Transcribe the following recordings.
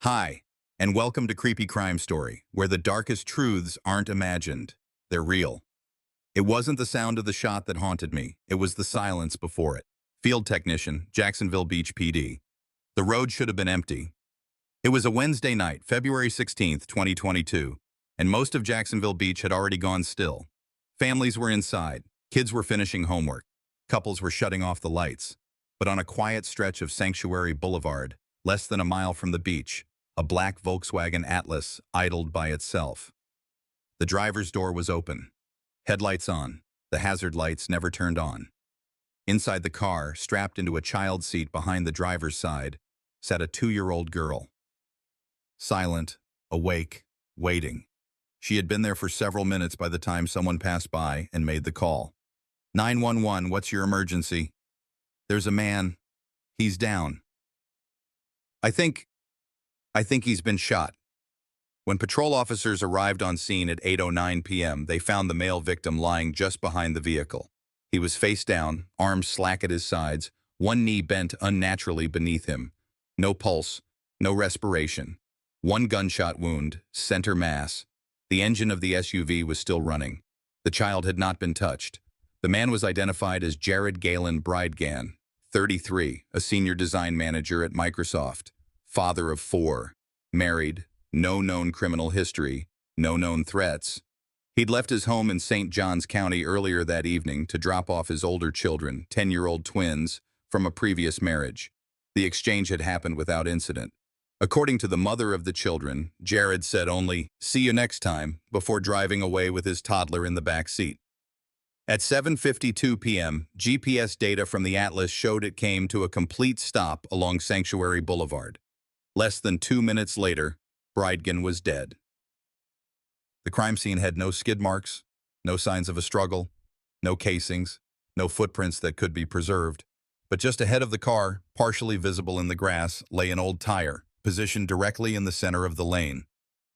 Hi, and welcome to Creepy Crime Story, where the darkest truths aren't imagined. They're real. It wasn't the sound of the shot that haunted me. It was the silence before it. Field technician, Jacksonville Beach PD. The road should have been empty. It was a Wednesday night, February 16th, 2022, and most of Jacksonville Beach had already gone still. Families were inside. Kids were finishing homework. Couples were shutting off the lights. But on a quiet stretch of Sanctuary Boulevard, less than a mile from the beach, a black Volkswagen Atlas idled by itself. The driver's door was open. Headlights on. The hazard lights never turned on. Inside the car, strapped into a child seat behind the driver's side, sat a 2-year-old girl. Silent, awake, waiting. She had been there for several minutes by the time someone passed by and made the call. 911, what's your emergency? There's a man. He's down. I think he's been shot. When patrol officers arrived on scene at 8:09 p.m., they found the male victim lying just behind the vehicle. He was face down, arms slack at his sides, one knee bent unnaturally beneath him. No pulse, no respiration. One gunshot wound, center mass. The engine of the SUV was still running. The child had not been touched. The man was identified as Jared Galen Bridegan, 33, a senior design manager at Microsoft, father of 4, married, no known criminal history, no known threats. He'd left his home in St. Johns County earlier that evening to drop off his older children, 10-year-old twins, from a previous marriage. The exchange had happened without incident. According to the mother of the children, Jared said only, "See you next time," before driving away with his toddler in the back seat. At 7:52 p.m., GPS data from the Atlas showed it came to a complete stop along Sanctuary Boulevard. Less than 2 minutes later, Bridegan was dead. The crime scene had no skid marks, no signs of a struggle, no casings, no footprints that could be preserved. But just ahead of the car, partially visible in the grass, lay an old tire, positioned directly in the center of the lane.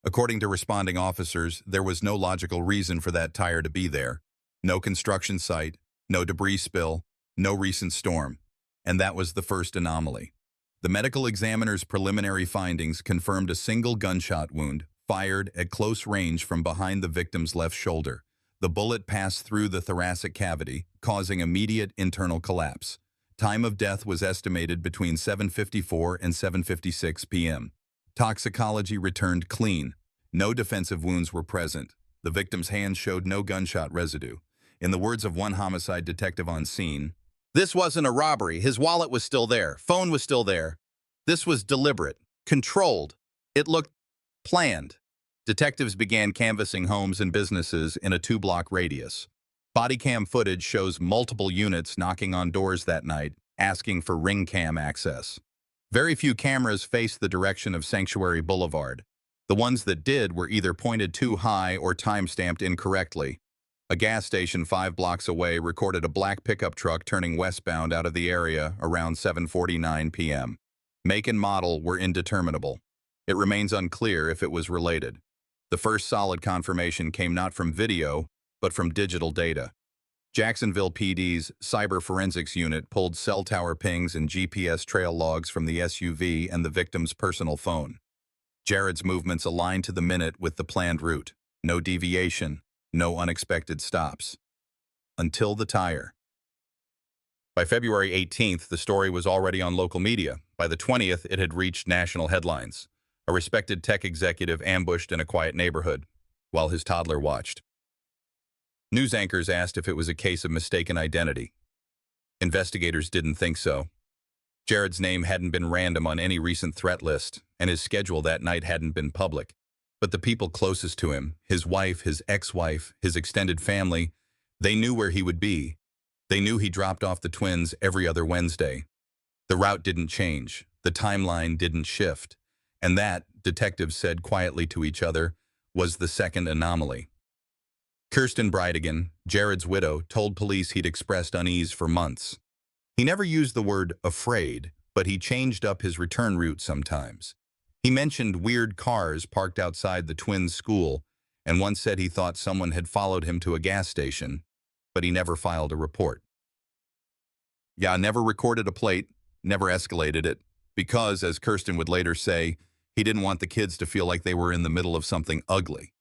According to responding officers, there was no logical reason for that tire to be there. No construction site, no debris spill, no recent storm. And that was the first anomaly. The medical examiner's preliminary findings confirmed a single gunshot wound, fired at close range from behind the victim's left shoulder. The bullet passed through the thoracic cavity, causing immediate internal collapse. Time of death was estimated between 7:54 and 7:56 p.m. Toxicology returned clean. No defensive wounds were present. The victim's hands showed no gunshot residue. In the words of one homicide detective on scene, "This wasn't a robbery. His wallet was still there. Phone was still there. This was deliberate, controlled. It looked planned." Detectives began canvassing homes and businesses in a 2-block radius. Body cam footage shows multiple units knocking on doors that night, asking for ring cam access. Very few cameras faced the direction of Sanctuary Boulevard. The ones that did were either pointed too high or time-stamped incorrectly. A gas station 5 blocks away recorded a black pickup truck turning westbound out of the area around 7:49 p.m. Make and model were indeterminable. It remains unclear if it was related. The first solid confirmation came not from video, but from digital data. Jacksonville PD's Cyber Forensics Unit pulled cell tower pings and GPS trail logs from the SUV and the victim's personal phone. Jared's movements aligned to the minute with the planned route. No deviation, no unexpected stops. Until the tire. By February 18th, the story was already on local media. By the 20th, it had reached national headlines. A respected tech executive ambushed in a quiet neighborhood, while his toddler watched. News anchors asked if it was a case of mistaken identity. Investigators didn't think so. Jared's name hadn't been random on any recent threat list, and his schedule that night hadn't been public. But the people closest to him, his wife, his ex-wife, his extended family, they knew where he would be. They knew he dropped off the twins every other Wednesday. The route didn't change. The timeline didn't shift. And that, detectives said quietly to each other, was the second anomaly. Kirsten Bridegan, Jared's widow, told police he'd expressed unease for months. He never used the word afraid, but he changed up his return route sometimes. He mentioned weird cars parked outside the twins' school, and once said he thought someone had followed him to a gas station, but he never filed a report. Yeah, never recorded a plate, never escalated it, because, as Kirsten would later say, He didn't want the kids to feel like they were in the middle of something ugly.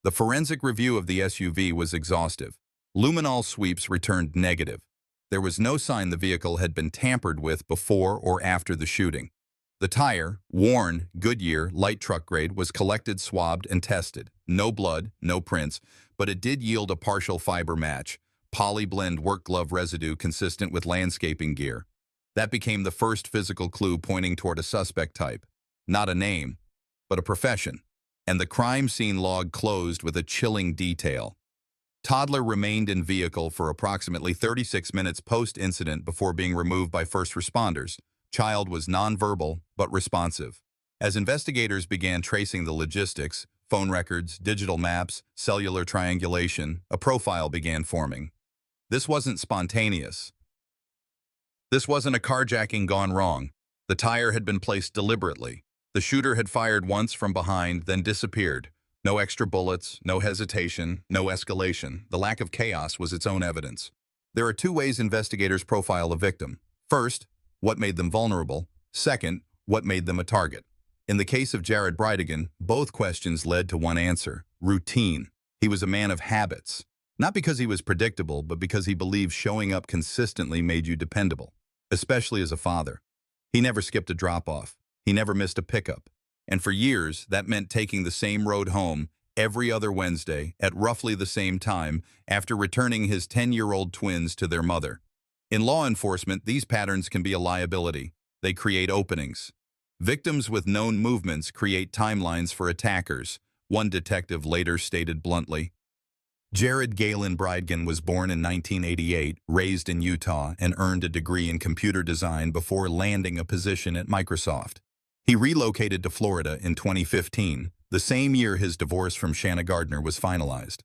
The forensic review of the SUV was exhaustive. Luminol sweeps returned negative. There was no sign the vehicle had been tampered with before or after the shooting. The tire, worn, Goodyear, light truck grade, was collected, swabbed, and tested. No blood, no prints, but it did yield a partial fiber match, poly-blend work glove residue consistent with landscaping gear. That became the first physical clue pointing toward a suspect type. Not a name, but a profession. And the crime scene log closed with a chilling detail. Toddler remained in vehicle for approximately 36 minutes post-incident before being removed by first responders. Child was nonverbal but responsive. As investigators began tracing the logistics, phone records, digital maps, cellular triangulation, a profile began forming. This wasn't spontaneous. This wasn't a carjacking gone wrong. The tire had been placed deliberately. The shooter had fired once from behind, then disappeared. No extra bullets, no hesitation, no escalation. The lack of chaos was its own evidence. There are two ways investigators profile a victim. First, what made them vulnerable? Second, what made them a target? In the case of M.u.r.d.e.r, both questions led to one answer: routine. He was a man of habits. Not because he was predictable, but because he believed showing up consistently made you dependable, especially as a father. He never skipped a drop-off. He never missed a pickup. And for years, that meant taking the same road home every other Wednesday at roughly the same time after returning his 10-year-old twins to their mother. In law enforcement, these patterns can be a liability. They create openings. Victims with known movements create timelines for attackers, one detective later stated bluntly. Jared Galen Bridgen was born in 1988, raised in Utah, and earned a degree in computer design before landing a position at Microsoft. He relocated to Florida in 2015, the same year his divorce from Shanna Gardner was finalized.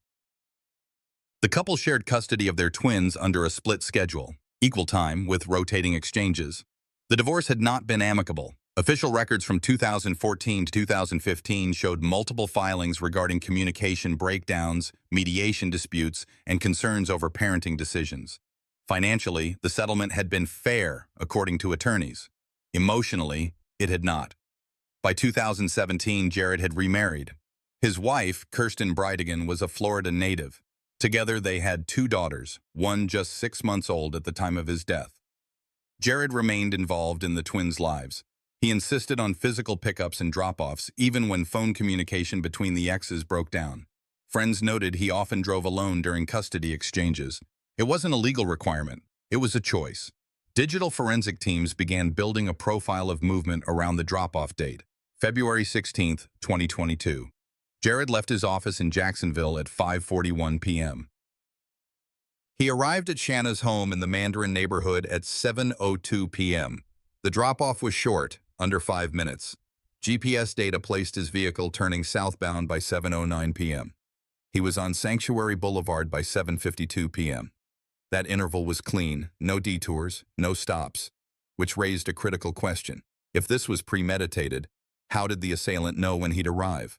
The couple shared custody of their twins under a split schedule, equal time with rotating exchanges. The divorce had not been amicable. Official records from 2014 to 2015 showed multiple filings regarding communication breakdowns, mediation disputes, and concerns over parenting decisions. Financially, the settlement had been fair, according to attorneys. Emotionally, it had not. By 2017, Jared had remarried. His wife, Kirsten Bridgen, was a Florida native. Together, they had two daughters, one just 6 months old at the time of his death. Jared remained involved in the twins' lives. He insisted on physical pickups and drop-offs, even when phone communication between the exes broke down. Friends noted he often drove alone during custody exchanges. It wasn't a legal requirement. It was a choice. Digital forensic teams began building a profile of movement around the drop-off date, February 16, 2022. Jared left his office in Jacksonville at 5:41 p.m. He arrived at Shanna's home in the Mandarin neighborhood at 7:02 p.m. The drop-off was short, under 5 minutes. GPS data placed his vehicle turning southbound by 7:09 p.m. He was on Sanctuary Boulevard by 7:52 p.m. That interval was clean, no detours, no stops, which raised a critical question. If this was premeditated, how did the assailant know when he'd arrive?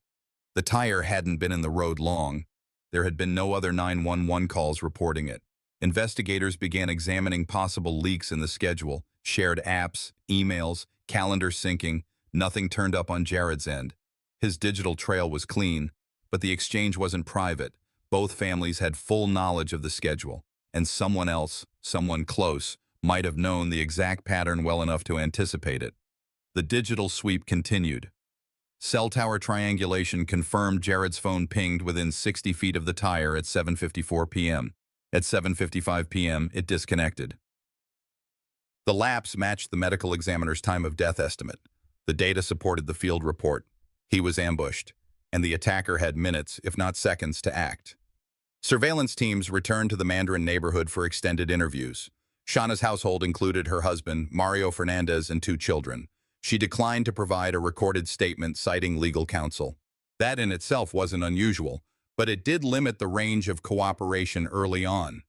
The tire hadn't been in the road long. There had been no other 911 calls reporting it. Investigators began examining possible leaks in the schedule, shared apps, emails, calendar syncing. Nothing turned up on Jared's end. His digital trail was clean, but the exchange wasn't private. Both families had full knowledge of the schedule, and someone else, someone close, might have known the exact pattern well enough to anticipate it. The digital sweep continued. Cell tower triangulation confirmed Jared's phone pinged within 60 feet of the tire at 7:54 p.m. At 7:55 p.m., it disconnected. The lapse matched the medical examiner's time of death estimate. The data supported the field report. He was ambushed, and the attacker had minutes, if not seconds, to act. Surveillance teams returned to the Mandarin neighborhood for extended interviews. Shauna's household included her husband, Mario Fernandez, and 2 children. She declined to provide a recorded statement citing legal counsel. That in itself wasn't unusual, but it did limit the range of cooperation early on.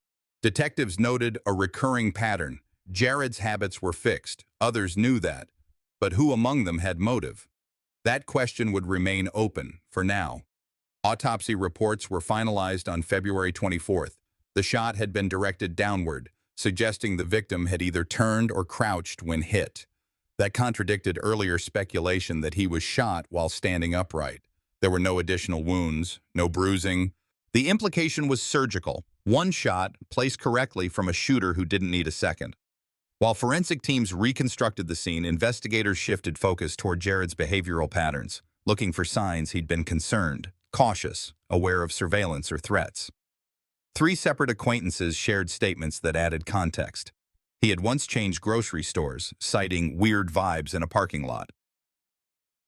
Detectives noted a recurring pattern. Jared's habits were fixed. Others knew that. But who among them had motive? That question would remain open for now. Autopsy reports were finalized on February 24th. The shot had been directed downward, suggesting the victim had either turned or crouched when hit. That contradicted earlier speculation that he was shot while standing upright. There were no additional wounds, no bruising. The implication was surgical. One shot, placed correctly from a shooter who didn't need a second. While forensic teams reconstructed the scene, investigators shifted focus toward Jared's behavioral patterns, looking for signs he'd been concerned, cautious, aware of surveillance or threats. 3 separate acquaintances shared statements that added context. He had once changed grocery stores, citing weird vibes in a parking lot.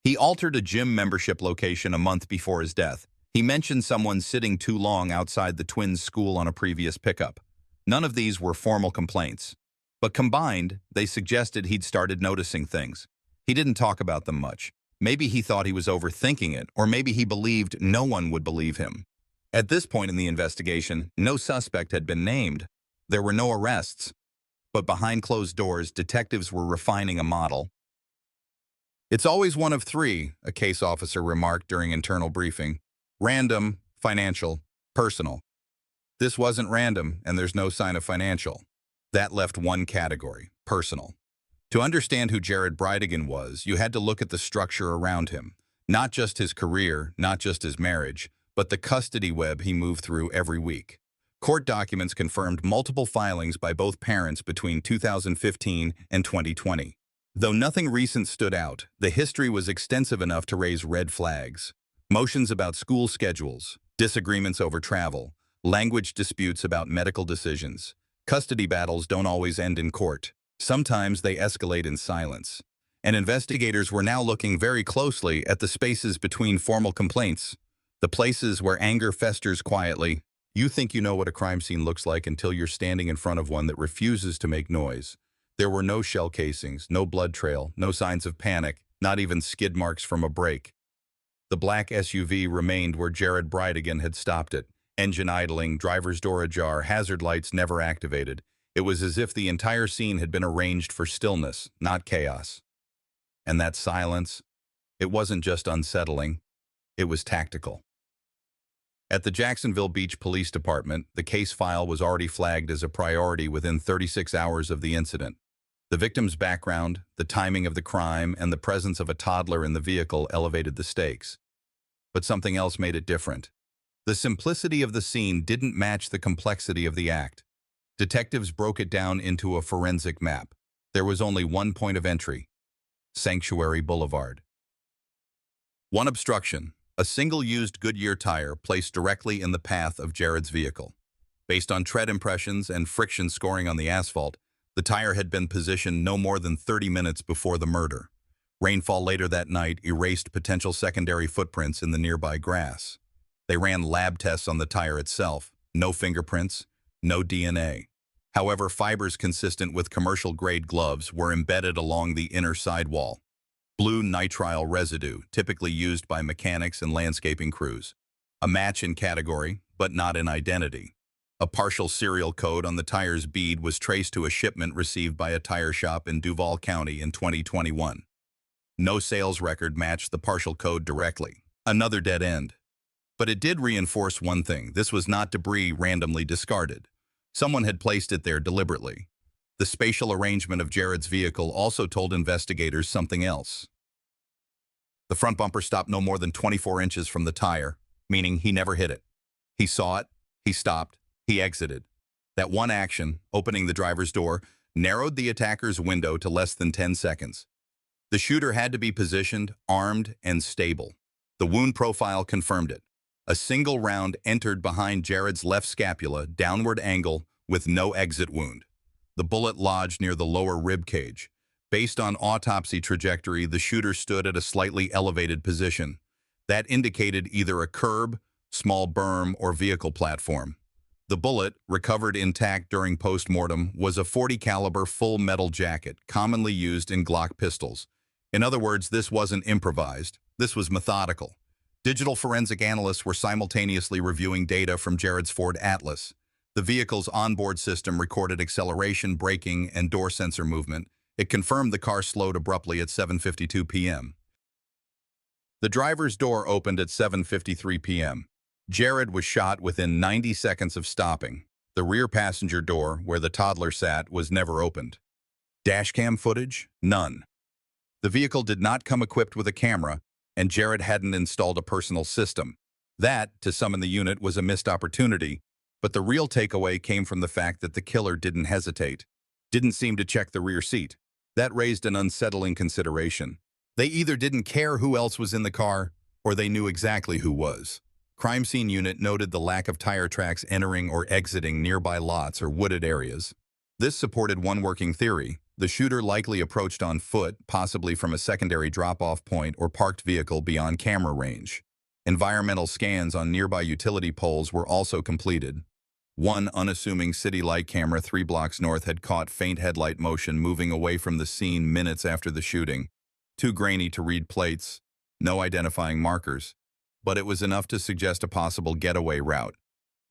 He altered a gym membership location a month before his death. He mentioned someone sitting too long outside the twins' school on a previous pickup. None of these were formal complaints, but combined, they suggested he'd started noticing things. He didn't talk about them much. Maybe he thought he was overthinking it, or maybe he believed no one would believe him. At this point in the investigation, no suspect had been named. There were no arrests. But behind closed doors, detectives were refining a model. "It's always one of 3, a case officer remarked during internal briefing. Random, financial, personal. This wasn't random, and there's no sign of financial. That left one category, personal. To understand who Jared Bridegan was, you had to look at the structure around him. Not just his career, not just his marriage, but the custody web he moved through every week. Court documents confirmed multiple filings by both parents between 2015 and 2020. Though nothing recent stood out, the history was extensive enough to raise red flags. Motions about school schedules, disagreements over travel, language disputes about medical decisions. Custody battles don't always end in court. Sometimes they escalate in silence. And investigators were now looking very closely at the spaces between formal complaints, the places where anger festers quietly. You think you know what a crime scene looks like until you're standing in front of one that refuses to make noise. There were no shell casings, no blood trail, no signs of panic, not even skid marks from a brake. The black SUV remained where Jared Bridegan had stopped it. Engine idling, driver's door ajar, hazard lights never activated. It was as if the entire scene had been arranged for stillness, not chaos. And that silence, it wasn't just unsettling, it was tactical. At the Jacksonville Beach Police Department, the case file was already flagged as a priority within 36 hours of the incident. The victim's background, the timing of the crime, and the presence of a toddler in the vehicle elevated the stakes. But something else made it different. The simplicity of the scene didn't match the complexity of the act. Detectives broke it down into a forensic map. There was only one point of entry: Sanctuary Boulevard. One obstruction: a single-used Goodyear tire placed directly in the path of Jared's vehicle. Based on tread impressions and friction scoring on the asphalt, the tire had been positioned no more than 30 minutes before the murder. Rainfall later that night erased potential secondary footprints in the nearby grass. They ran lab tests on the tire itself. No fingerprints, no DNA. However, fibers consistent with commercial-grade gloves were embedded along the inner sidewall. Blue nitrile residue, typically used by mechanics and landscaping crews. A match in category, but not in identity. A partial serial code on the tire's bead was traced to a shipment received by a tire shop in Duval County in 2021. No sales record matched the partial code directly. Another dead end. But it did reinforce one thing: this was not debris randomly discarded. Someone had placed it there deliberately. The spatial arrangement of Jared's vehicle also told investigators something else. The front bumper stopped no more than 24 inches from the tire, meaning he never hit it. He saw it, he stopped, he exited. That one action, opening the driver's door, narrowed the attacker's window to less than 10 seconds. The shooter had to be positioned, armed, and stable. The wound profile confirmed it. A single round entered behind Jared's left scapula, downward angle, with no exit wound. The bullet lodged near the lower rib cage. Based on autopsy trajectory, the shooter stood at a slightly elevated position. That indicated either a curb, small berm, or vehicle platform. The bullet, recovered intact during post-mortem, was a .40 caliber full metal jacket, commonly used in Glock pistols. In other words, this wasn't improvised. This was methodical. Digital forensic analysts were simultaneously reviewing data from Jared's Ford Atlas. The vehicle's onboard system recorded acceleration, braking, and door sensor movement. It confirmed the car slowed abruptly at 7:52 p.m. The driver's door opened at 7:53 p.m. Jared was shot within 90 seconds of stopping. The rear passenger door, where the toddler sat, was never opened. Dashcam footage? None. The vehicle did not come equipped with a camera, and Jared hadn't installed a personal system. That, to some in the unit, was a missed opportunity, but the real takeaway came from the fact that the killer didn't hesitate, didn't seem to check the rear seat. That raised an unsettling consideration. They either didn't care who else was in the car, or they knew exactly who was. Crime scene unit noted the lack of tire tracks entering or exiting nearby lots or wooded areas. This supported one working theory. The shooter likely approached on foot, possibly from a secondary drop-off point or parked vehicle beyond camera range. Environmental scans on nearby utility poles were also completed. One unassuming city light camera 3 blocks north had caught faint headlight motion moving away from the scene minutes after the shooting. Too grainy to read plates, no identifying markers, but it was enough to suggest a possible getaway route.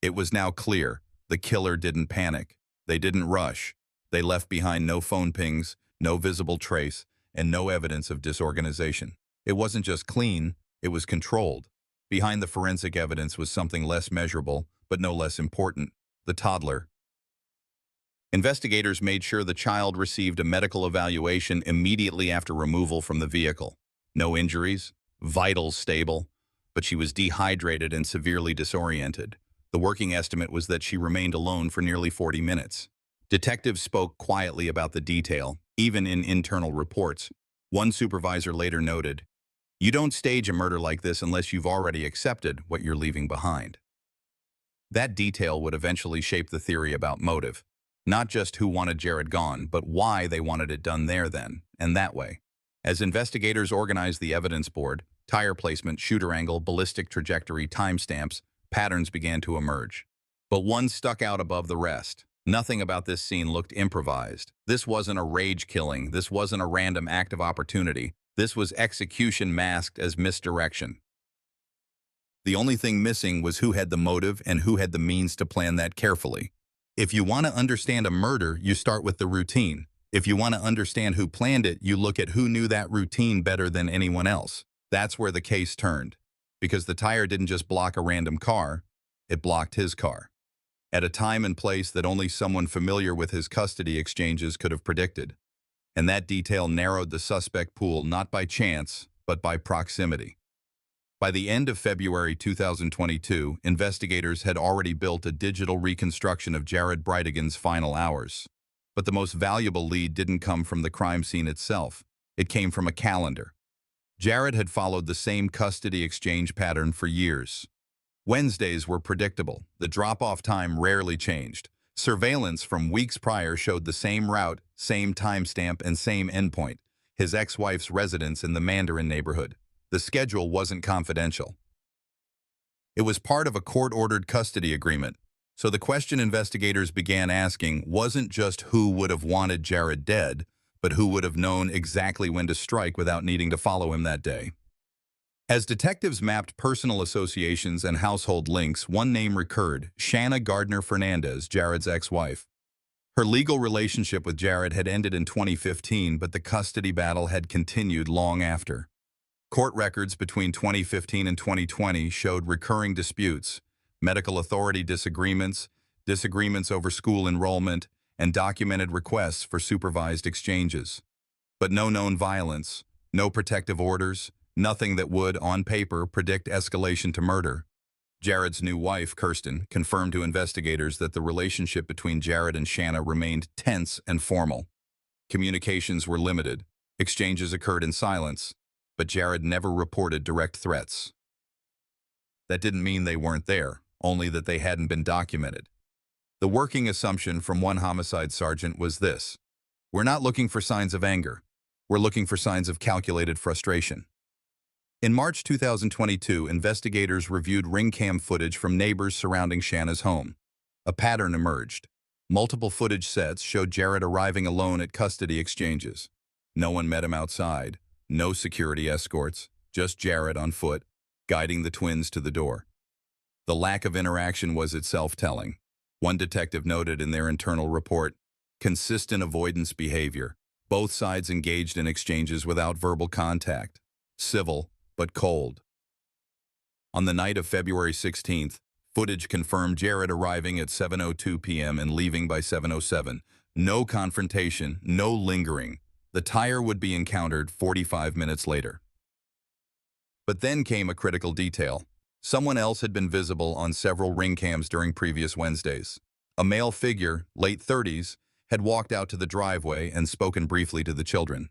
It was now clear the killer didn't panic. They didn't rush. They left behind no phone pings, no visible trace, and no evidence of disorganization. It wasn't just clean, it was controlled. Behind the forensic evidence was something less measurable, but no less important: the toddler. Investigators made sure the child received a medical evaluation immediately after removal from the vehicle. No injuries, vitals stable, but she was dehydrated and severely disoriented. The working estimate was that she remained alone for nearly 40 minutes. Detectives spoke quietly about the detail, even in internal reports. One supervisor later noted, "You don't stage a murder like this unless you've already accepted what you're leaving behind." That detail would eventually shape the theory about motive. Not just who wanted Jared gone, but why they wanted it done there then, and that way. As investigators organized the evidence board, tire placement, shooter angle, ballistic trajectory, timestamps, patterns began to emerge. But one stuck out above the rest. Nothing about this scene looked improvised. This wasn't a rage killing. This wasn't a random act of opportunity. This was execution masked as misdirection. The only thing missing was who had the motive and who had the means to plan that carefully. If you want to understand a murder, you start with the routine. If you want to understand who planned it, you look at who knew that routine better than anyone else. That's where the case turned. Because the tire didn't just block a random car, it blocked his car. At a time and place that only someone familiar with his custody exchanges could have predicted. And that detail narrowed the suspect pool not by chance, but by proximity. By the end of February 2022, investigators had already built a digital reconstruction of Jared Bridegan's final hours. But the most valuable lead didn't come from the crime scene itself. It came from a calendar. Jared had followed the same custody exchange pattern for years. Wednesdays were predictable. The drop-off time rarely changed. Surveillance from weeks prior showed the same route, same timestamp, and same endpoint: his ex-wife's residence in the Mandarin neighborhood. The schedule wasn't confidential. It was part of a court-ordered custody agreement. So the question investigators began asking wasn't just who would have wanted Jared dead, but who would have known exactly when to strike without needing to follow him that day. As detectives mapped personal associations and household links, one name recurred: Shanna Gardner Fernandez, Jared's ex-wife. Her legal relationship with Jared had ended in 2015, but the custody battle had continued long after. Court records between 2015 and 2020 showed recurring disputes, medical authority disagreements, disagreements over school enrollment, and documented requests for supervised exchanges. But no known violence, no protective orders, nothing that would, on paper, predict escalation to murder. Jared's new wife, Kirsten, confirmed to investigators that the relationship between Jared and Shanna remained tense and formal. Communications were limited. Exchanges occurred in silence, but Jared never reported direct threats. That didn't mean they weren't there, only that they hadn't been documented. The working assumption from one homicide sergeant was this: we're not looking for signs of anger. We're looking for signs of calculated frustration. In March 2022, investigators reviewed ring cam footage from neighbors surrounding Shanna's home. A pattern emerged. Multiple footage sets showed Jared arriving alone at custody exchanges. No one met him outside. No security escorts, just Jared on foot, guiding the twins to the door. The lack of interaction was itself telling. One detective noted in their internal report, consistent avoidance behavior. Both sides engaged in exchanges without verbal contact. Civil, but cold. On the night of February 16th, footage confirmed Jared arriving at 7:02 p.m. and leaving by 7:07. No confrontation, no lingering, The tire would be encountered 45 minutes later. But then came a critical detail. Someone else had been visible on several ring cams during previous Wednesdays. A male figure, late 30s, had walked out to the driveway and spoken briefly to the children.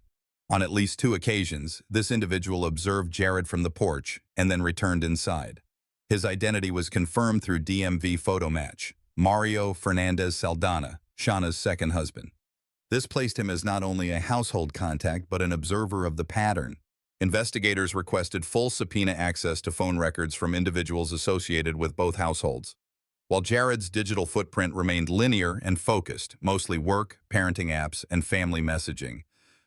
On at least 2 occasions, this individual observed Jared from the porch and then returned inside. His identity was confirmed through DMV photo match. Mario Fernandez Saldana, Shauna's second husband. This placed him as not only a household contact but an observer of the pattern. Investigators requested full subpoena access to phone records from individuals associated with both households. While Jared's digital footprint remained linear and focused, mostly work, parenting apps, and family messaging,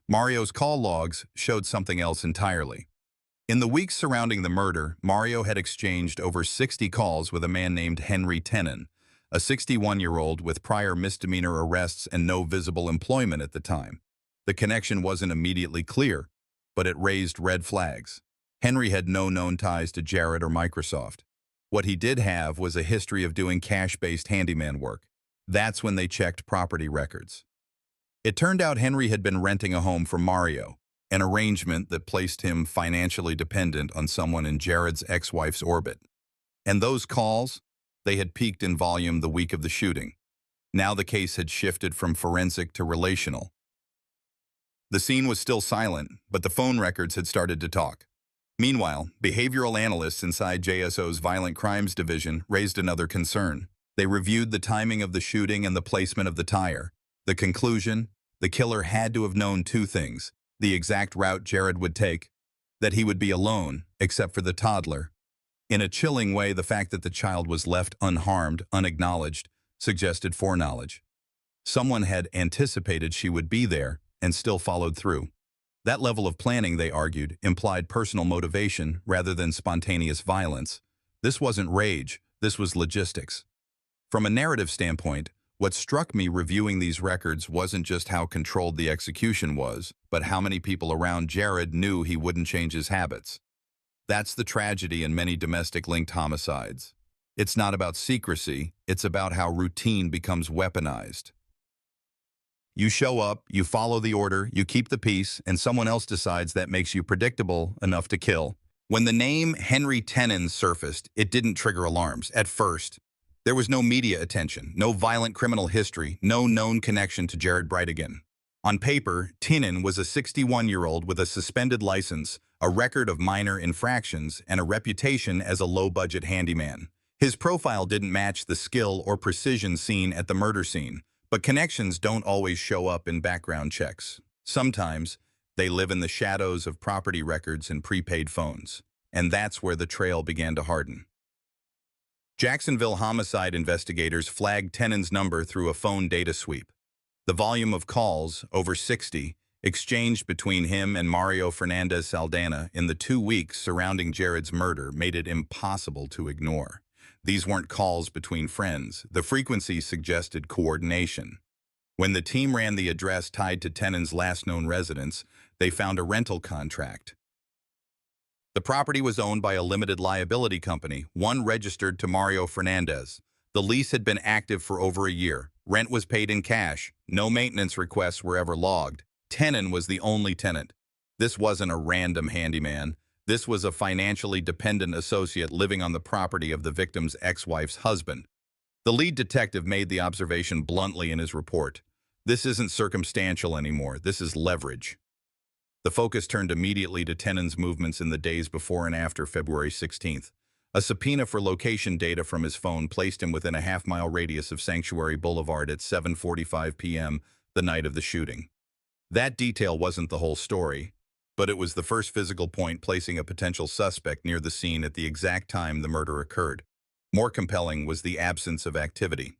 Mario's call logs showed something else entirely. In the weeks surrounding the murder, Mario had exchanged over 60 calls with a man named Henry Tenon, a 61-year-old with prior misdemeanor arrests and no visible employment at the time. The connection wasn't immediately clear, but it raised red flags. Henry had no known ties to Jared or Microsoft. What he did have was a history of doing cash-based handyman work. That's when they checked property records. It turned out Henry had been renting a home for Mario, an arrangement that placed him financially dependent on someone in Jared's ex-wife's orbit. And those calls, they had peaked in volume the week of the shooting. Now the case had shifted from forensic to relational. The scene was still silent, but the phone records had started to talk. Meanwhile, behavioral analysts inside JSO's Violent Crimes Division raised another concern. They reviewed the timing of the shooting and the placement of the tire. The conclusion, the killer had to have known 2 things: the exact route Jared would take, that he would be alone, except for the toddler. In a chilling way, the fact that the child was left unharmed, unacknowledged, suggested foreknowledge. Someone had anticipated she would be there and still followed through. That level of planning, they argued, implied personal motivation rather than spontaneous violence. This wasn't rage, this was logistics. From a narrative standpoint, what struck me reviewing these records wasn't just how controlled the execution was, but how many people around Jared knew he wouldn't change his habits. That's the tragedy in many domestic-linked homicides. It's not about secrecy, it's about how routine becomes weaponized. You show up, you follow the order, you keep the peace, and someone else decides that makes you predictable enough to kill. When the name Henry Tenon surfaced, it didn't trigger alarms at first. There was no media attention, no violent criminal history, no known connection to Jared Brightigan. On paper, Tenon was a 61-year-old with a suspended license, a record of minor infractions, and a reputation as a low-budget handyman. His profile didn't match the skill or precision seen at the murder scene, but connections don't always show up in background checks. Sometimes, they live in the shadows of property records and prepaid phones. And that's where the trail began to harden. Jacksonville homicide investigators flagged Tenon's number through a phone data sweep. The volume of calls, over 60, exchanged between him and Mario Fernandez Saldana in the 2 weeks surrounding Jared's murder made it impossible to ignore. These weren't calls between friends. The frequency suggested coordination. When the team ran the address tied to Tenon's last known residence, they found a rental contract. The property was owned by a limited liability company, one registered to Mario Fernandez. The lease had been active for over a year. Rent was paid in cash. No maintenance requests were ever logged. Tenon was the only tenant. This wasn't a random handyman. This was a financially dependent associate living on the property of the victim's ex-wife's husband. The lead detective made the observation bluntly in his report. This isn't circumstantial anymore. This is leverage. The focus turned immediately to Tenon's movements in the days before and after February 16th. A subpoena for location data from his phone placed him within a half-mile radius of Sanctuary Boulevard at 7:45 p.m. the night of the shooting. That detail wasn't the whole story, but it was the first physical point placing a potential suspect near the scene at the exact time the murder occurred. More compelling was the absence of activity.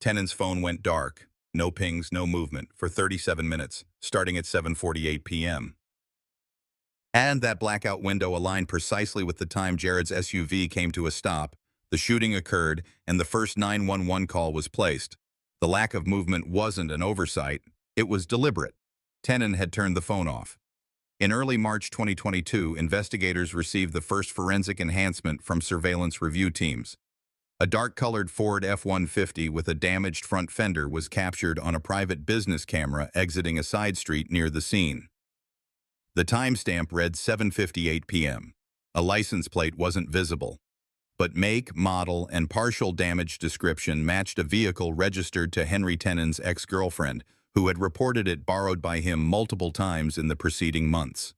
Tenon's phone went dark, no pings, no movement, for 37 minutes, starting at 7:48 p.m. And that blackout window aligned precisely with the time Jared's SUV came to a stop, the shooting occurred, and the first 911 call was placed. The lack of movement wasn't an oversight, it was deliberate. Tenon had turned the phone off. In early March 2022, investigators received the first forensic enhancement from surveillance review teams. A dark-colored Ford F-150 with a damaged front fender was captured on a private business camera exiting a side street near the scene. The timestamp read 7:58 p.m. A license plate wasn't visible, but make, model, and partial damage description matched a vehicle registered to Henry Tennant's ex-girlfriend, who had reported it borrowed by him multiple times in the preceding months.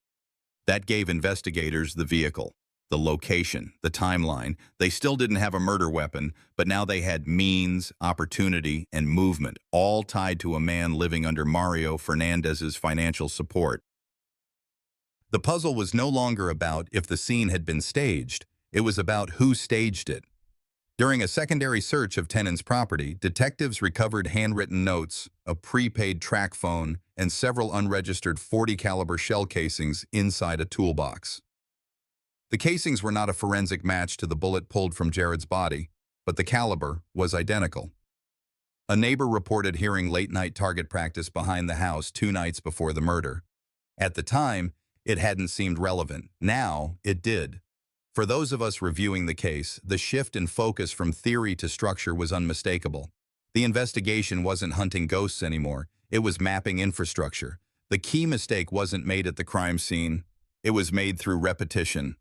That gave investigators the vehicle, the location, the timeline. They still didn't have a murder weapon, but now they had means, opportunity, and movement, all tied to a man living under Mario Fernandez's financial support. The puzzle was no longer about if the scene had been staged. It was about who staged it. During a secondary search of Tennant's property, detectives recovered handwritten notes, a prepaid track phone, and several unregistered .40 caliber shell casings inside a toolbox. The casings were not a forensic match to the bullet pulled from Jared's body, but the caliber was identical. A neighbor reported hearing late-night target practice behind the house 2 nights before the murder. At the time, it hadn't seemed relevant. Now, it did. For those of us reviewing the case, the shift in focus from theory to structure was unmistakable. The investigation wasn't hunting ghosts anymore. It was mapping infrastructure. The key mistake wasn't made at the crime scene. It was made through repetition.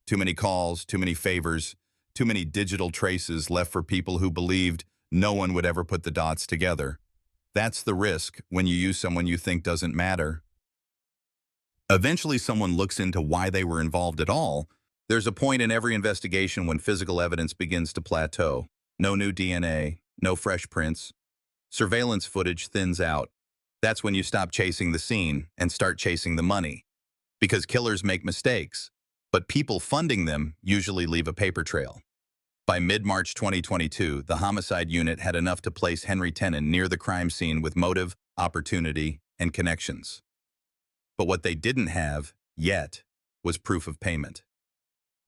Too many calls, too many favors, too many digital traces left for people who believed no one would ever put the dots together. That's the risk when you use someone you think doesn't matter. Eventually, someone looks into why they were involved at all. There's a point in every investigation when physical evidence begins to plateau. No new DNA, no fresh prints. Surveillance footage thins out. That's when you stop chasing the scene and start chasing the money. Because killers make mistakes, but people funding them usually leave a paper trail. By mid-March 2022, the homicide unit had enough to place Henry Tennant near the crime scene with motive, opportunity, and connections. But what they didn't have, yet, was proof of payment.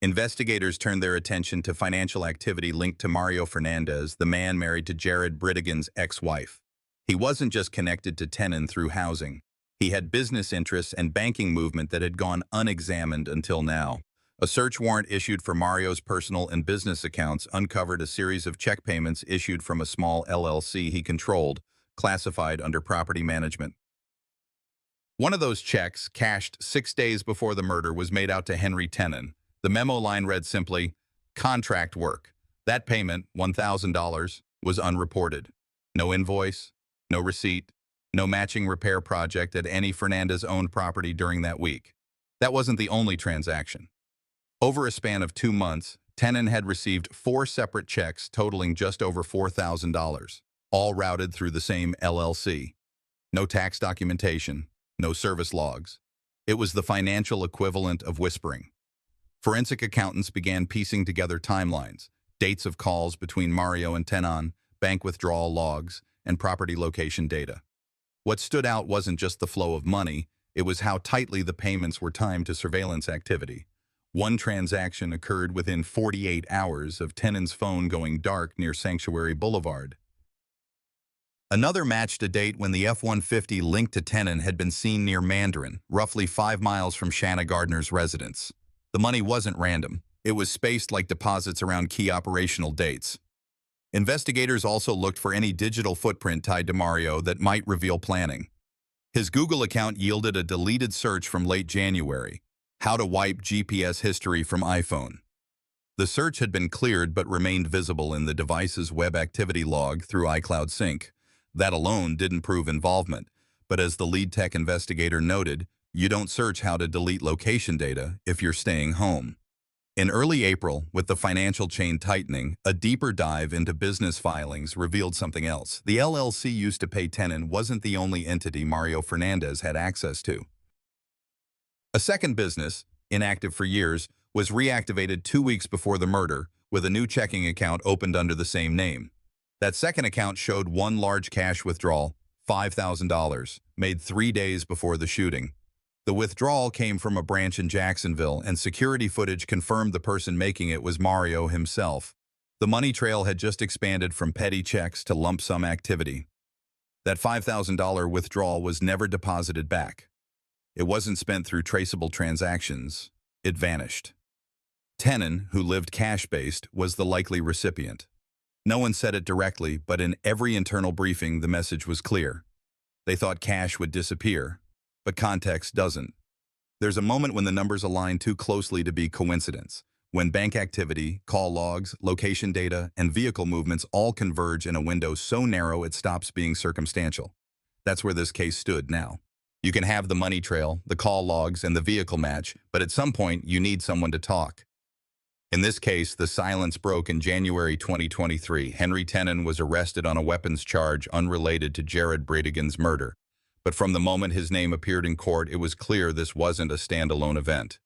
Investigators turned their attention to financial activity linked to Mario Fernandez, the man married to Jared Britigan's ex-wife. He wasn't just connected to Tennant through housing. He had business interests and banking movement that had gone unexamined until now. A search warrant issued for Mario's personal and business accounts uncovered a series of check payments issued from a small LLC he controlled, classified under property management. One of those checks, cashed 6 days before the murder, was made out to Henry Tennant. The memo line read simply, "Contract work." That payment, $1,000, was unreported. No invoice, no receipt, no matching repair project at any Fernandez-owned property during that week. That wasn't the only transaction. Over a span of 2 months, Tennant had received 4 separate checks totaling just over $4,000, all routed through the same LLC. No tax documentation, no service logs. It was the financial equivalent of whispering. Forensic accountants began piecing together timelines, dates of calls between Mario and Tennant, bank withdrawal logs, and property location data. What stood out wasn't just the flow of money, it was how tightly the payments were timed to surveillance activity. One transaction occurred within 48 hours of Tennant's phone going dark near Sanctuary Boulevard. Another matched a date when the F-150 linked to Tennant had been seen near Mandarin, roughly 5 miles from Shanna Gardner's residence. The money wasn't random. It was spaced like deposits around key operational dates. Investigators also looked for any digital footprint tied to Mario that might reveal planning. His Google account yielded a deleted search from late January, "How to wipe GPS history from iPhone." The search had been cleared but remained visible in the device's web activity log through iCloud Sync. That alone didn't prove involvement, but as the lead tech investigator noted, you don't search how to delete location data if you're staying home. In early April, with the financial chain tightening, a deeper dive into business filings revealed something else. The LLC used to pay Tennant wasn't the only entity Mario Fernandez had access to. A second business, inactive for years, was reactivated 2 weeks before the murder, with a new checking account opened under the same name. That second account showed one large cash withdrawal, $5,000, made 3 days before the shooting. The withdrawal came from a branch in Jacksonville, and security footage confirmed the person making it was Mario himself. The money trail had just expanded from petty checks to lump sum activity. That $5,000 withdrawal was never deposited back. It wasn't spent through traceable transactions. It vanished. Tennant, who lived cash-based, was the likely recipient. No one said it directly, but in every internal briefing the message was clear. They thought cash would disappear, but context doesn't. There's a moment when the numbers align too closely to be coincidence, when bank activity, call logs, location data, and vehicle movements all converge in a window so narrow it stops being circumstantial. That's where this case stood now. You can have the money trail, the call logs, and the vehicle match, but at some point you need someone to talk. In this case, the silence broke in January 2023. Henry Tenon was arrested on a weapons charge unrelated to Jared Bradigan's murder. But from the moment his name appeared in court, it was clear this wasn't a standalone event.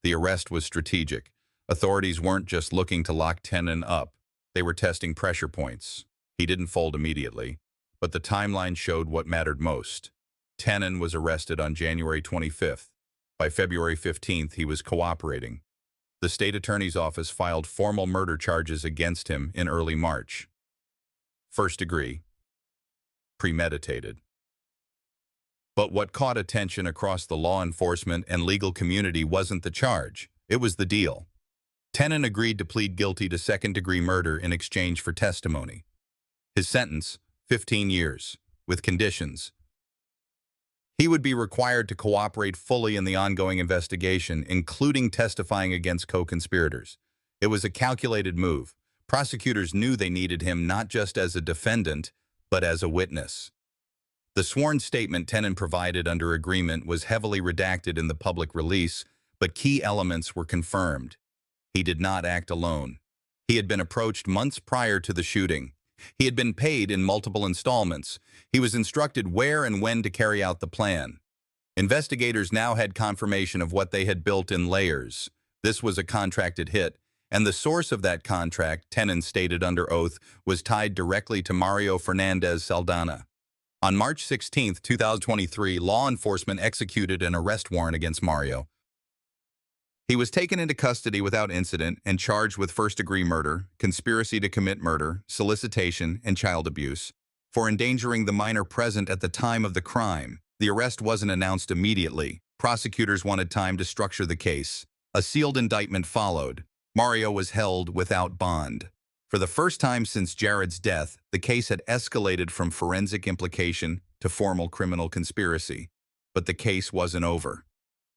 The arrest was strategic. Authorities weren't just looking to lock Tenon up. They were testing pressure points. He didn't fold immediately, but the timeline showed what mattered most. Tenon was arrested on January 25th. By February 15th, he was cooperating. The state attorney's office filed formal murder charges against him in early March. First degree. Premeditated. But what caught attention across the law enforcement and legal community wasn't the charge, it was the deal. Tenon agreed to plead guilty to second-degree murder in exchange for testimony. His sentence, 15 years, with conditions. He would be required to cooperate fully in the ongoing investigation, including testifying against co-conspirators. It was a calculated move. Prosecutors knew they needed him not just as a defendant, but as a witness. The sworn statement Tenon provided under agreement was heavily redacted in the public release, but key elements were confirmed. He did not act alone. He had been approached months prior to the shooting. He had been paid in multiple installments. He was instructed where and when to carry out the plan. Investigators now had confirmation of what they had built in layers. This was a contracted hit, and the source of that contract, Tenon stated under oath, was tied directly to Mario Fernandez Saldana. On March 16, 2023, law enforcement executed an arrest warrant against Mario. He was taken into custody without incident and charged with first-degree murder, conspiracy to commit murder, solicitation, and child abuse. For endangering the minor present at the time of the crime, the arrest wasn't announced immediately. Prosecutors wanted time to structure the case. A sealed indictment followed. Mario was held without bond. For the first time since Jared's death, the case had escalated from forensic implication to formal criminal conspiracy. But the case wasn't over.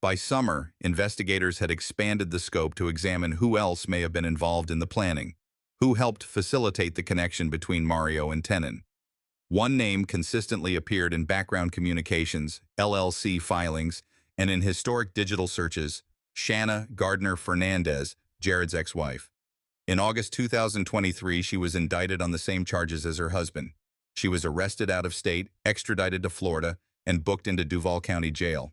By summer, investigators had expanded the scope to examine who else may have been involved in the planning, who helped facilitate the connection between Mario and Tenon. One name consistently appeared in background communications, LLC filings, and in historic digital searches: Shanna Gardner Fernandez, Jared's ex-wife. In August 2023, she was indicted on the same charges as her husband. She was arrested out of state, extradited to Florida, and booked into Duval County Jail.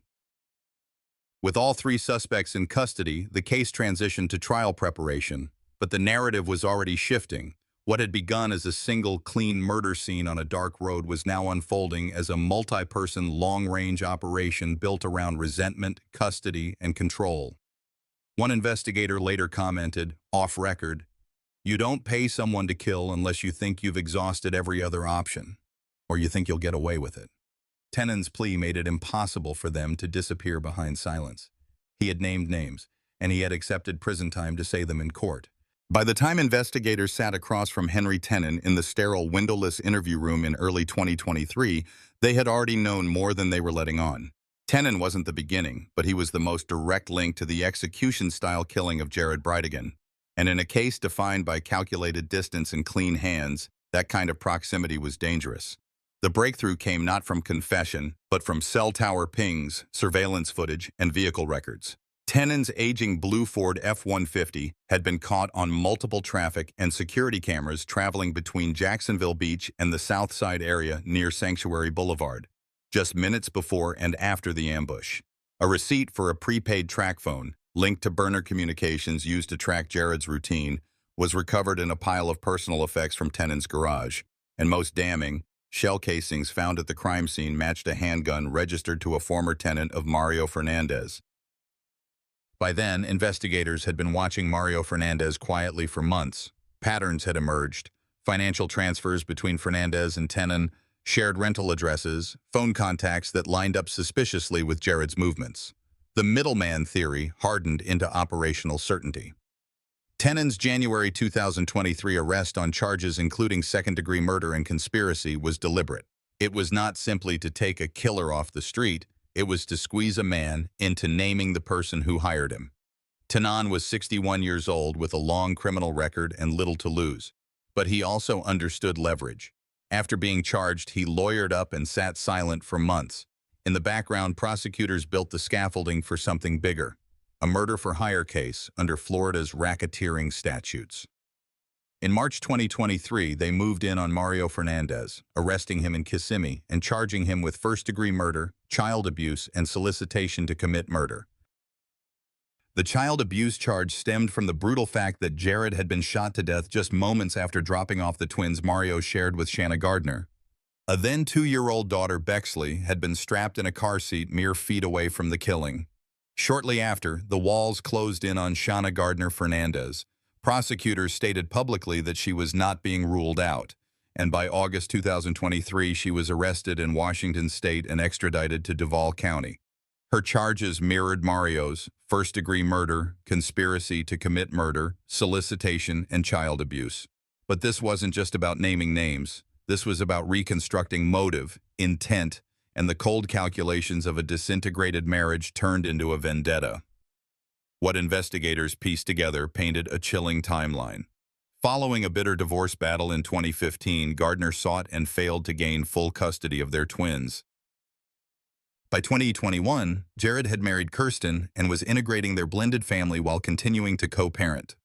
With all three suspects in custody, the case transitioned to trial preparation, but the narrative was already shifting. What had begun as a single, clean murder scene on a dark road was now unfolding as a multi-person, long-range operation built around resentment, custody, and control. One investigator later commented, off record, "You don't pay someone to kill unless you think you've exhausted every other option, or you think you'll get away with it." Tenon's plea made it impossible for them to disappear behind silence. He had named names, and he had accepted prison time to say them in court. By the time investigators sat across from Henry Tenon in the sterile, windowless interview room in early 2023, they had already known more than they were letting on. Tenon wasn't the beginning, but he was the most direct link to the execution-style killing of Jared Bradigan. And in a case defined by calculated distance and clean hands, that kind of proximity was dangerous. The breakthrough came not from confession, but from cell tower pings, surveillance footage, and vehicle records. Tenon's aging blue Ford F-150 had been caught on multiple traffic and security cameras traveling between Jacksonville Beach and the South Side area near Sanctuary Boulevard, just minutes before and after the ambush. A receipt for a prepaid track phone, linked to burner communications used to track Jared's routine, was recovered in a pile of personal effects from Tenon's garage. And most damning, shell casings found at the crime scene matched a handgun registered to a former tenant of Mario Fernandez. By then, investigators had been watching Mario Fernandez quietly for months. Patterns had emerged: financial transfers between Fernandez and Tenon, shared rental addresses, phone contacts that lined up suspiciously with Jared's movements. The middleman theory hardened into operational certainty. Tennant's January 2023 arrest on charges including second-degree murder and conspiracy was deliberate. It was not simply to take a killer off the street, it was to squeeze a man into naming the person who hired him. Tennant was 61 years old with a long criminal record and little to lose. But he also understood leverage. After being charged, he lawyered up and sat silent for months. In the background, prosecutors built the scaffolding for something bigger, a murder-for-hire case under Florida's racketeering statutes. In March 2023, they moved in on Mario Fernandez, arresting him in Kissimmee and charging him with first-degree murder, child abuse, and solicitation to commit murder. The child abuse charge stemmed from the brutal fact that Jared had been shot to death just moments after dropping off the twins Mario shared with Shanna Gardner. A then 2-year-old daughter, Bexley, had been strapped in a car seat mere feet away from the killing. Shortly after, the walls closed in on Shanna Gardner Fernandez. Prosecutors stated publicly that she was not being ruled out, and by August 2023 she was arrested in Washington state and extradited to Duval County. Her charges mirrored Mario's: first-degree murder, conspiracy to commit murder, solicitation, and child abuse. But this wasn't just about naming names. This was about reconstructing motive, intent, and the cold calculations of a disintegrated marriage turned into a vendetta. What investigators pieced together painted a chilling timeline. Following a bitter divorce battle in 2015, Gardner sought and failed to gain full custody of their twins. By 2021, Jared had married Kirsten and was integrating their blended family while continuing to co-parent.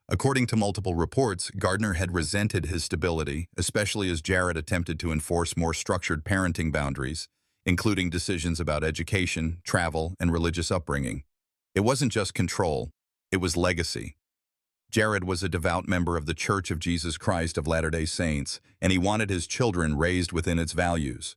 According to multiple reports, Gardner had resented his stability, especially as Jared attempted to enforce more structured parenting boundaries, including decisions about education, travel, and religious upbringing. It wasn't just control, it was legacy. Jared was a devout member of the Church of Jesus Christ of Latter-day Saints, and he wanted his children raised within its values.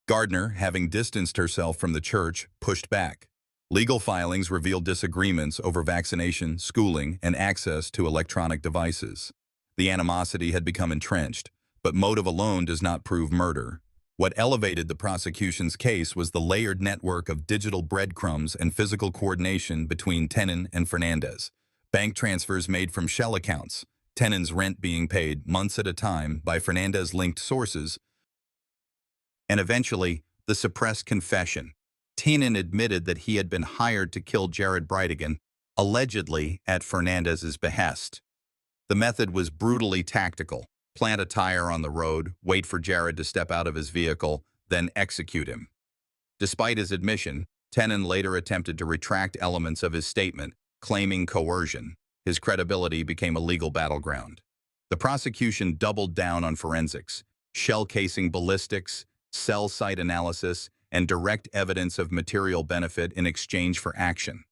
Gardner, having distanced herself from the church, pushed back. Legal filings revealed disagreements over vaccination, schooling, and access to electronic devices. The animosity had become entrenched, but motive alone does not prove murder. What elevated the prosecution's case was the layered network of digital breadcrumbs and physical coordination between Tennant and Fernandez. Bank transfers made from shell accounts, Tennant's rent being paid months at a time by Fernandez-linked sources, and eventually, the suppressed confession. Tennant admitted that he had been hired to kill Jared Brightigan, allegedly at Fernandez's behest. The method was brutally tactical: plant a tire on the road, wait for Jared to step out of his vehicle, then execute him. Despite his admission, Tennant later attempted to retract elements of his statement, claiming coercion. His credibility became a legal battleground. The prosecution doubled down on forensics: shell casing ballistics, cell site analysis, and direct evidence of material benefit in exchange for action.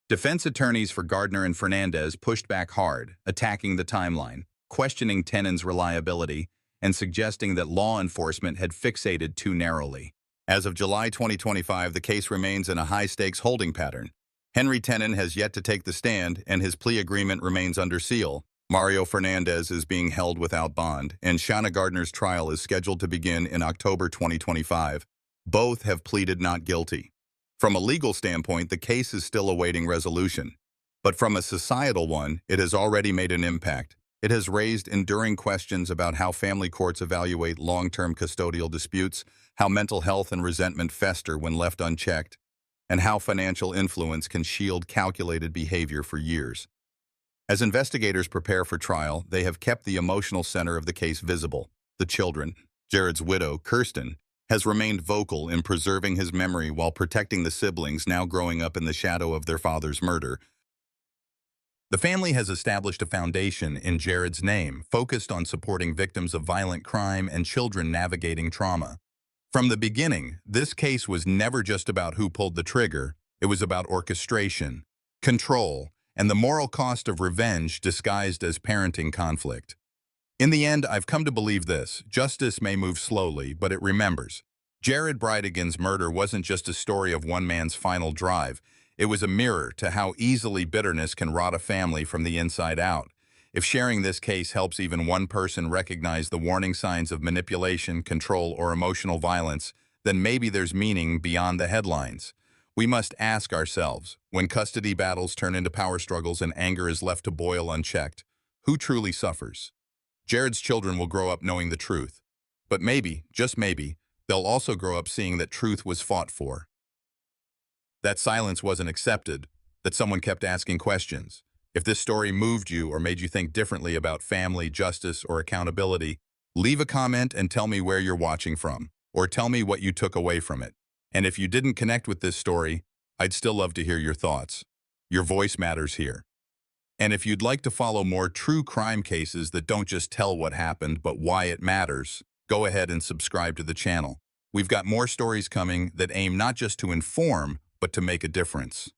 Defense attorneys for Gardner and Fernandez pushed back hard, attacking the timeline, questioning Tennant's reliability, and suggesting that law enforcement had fixated too narrowly. As of July 2025, the case remains in a high-stakes holding pattern. Henry Tennant has yet to take the stand, and his plea agreement remains under seal. Mario Fernandez is being held without bond, and Shanna Gardner's trial is scheduled to begin in October 2025. Both have pleaded not guilty. From a legal standpoint, the case is still awaiting resolution. But from a societal one, it has already made an impact. It has raised enduring questions about how family courts evaluate long-term custodial disputes, how mental health and resentment fester when left unchecked, and how financial influence can shield calculated behavior for years. As investigators prepare for trial, they have kept the emotional center of the case visible. The children. Jared's widow, Kirsten, has remained vocal in preserving his memory while protecting the siblings now growing up in the shadow of their father's murder. The family has established a foundation in Jared's name, focused on supporting victims of violent crime and children navigating trauma. From the beginning, this case was never just about who pulled the trigger. It was about orchestration, control, and the moral cost of revenge disguised as parenting conflict. In the end, I've come to believe this: justice may move slowly, but it remembers. Jared Brightigan's murder wasn't just a story of one man's final drive. It was a mirror to how easily bitterness can rot a family from the inside out. If sharing this case helps even one person recognize the warning signs of manipulation, control, or emotional violence, then maybe there's meaning beyond the headlines. We must ask ourselves, when custody battles turn into power struggles and anger is left to boil unchecked, who truly suffers? Jared's children will grow up knowing the truth. But maybe, just maybe, they'll also grow up seeing that truth was fought for. That silence wasn't accepted, that someone kept asking questions. If this story moved you or made you think differently about family, justice, or accountability, leave a comment and tell me where you're watching from, or tell me what you took away from it. And if you didn't connect with this story, I'd still love to hear your thoughts. Your voice matters here. And if you'd like to follow more true crime cases that don't just tell what happened, but why it matters, go ahead and subscribe to the channel. We've got more stories coming that aim not just to inform, but to make a difference.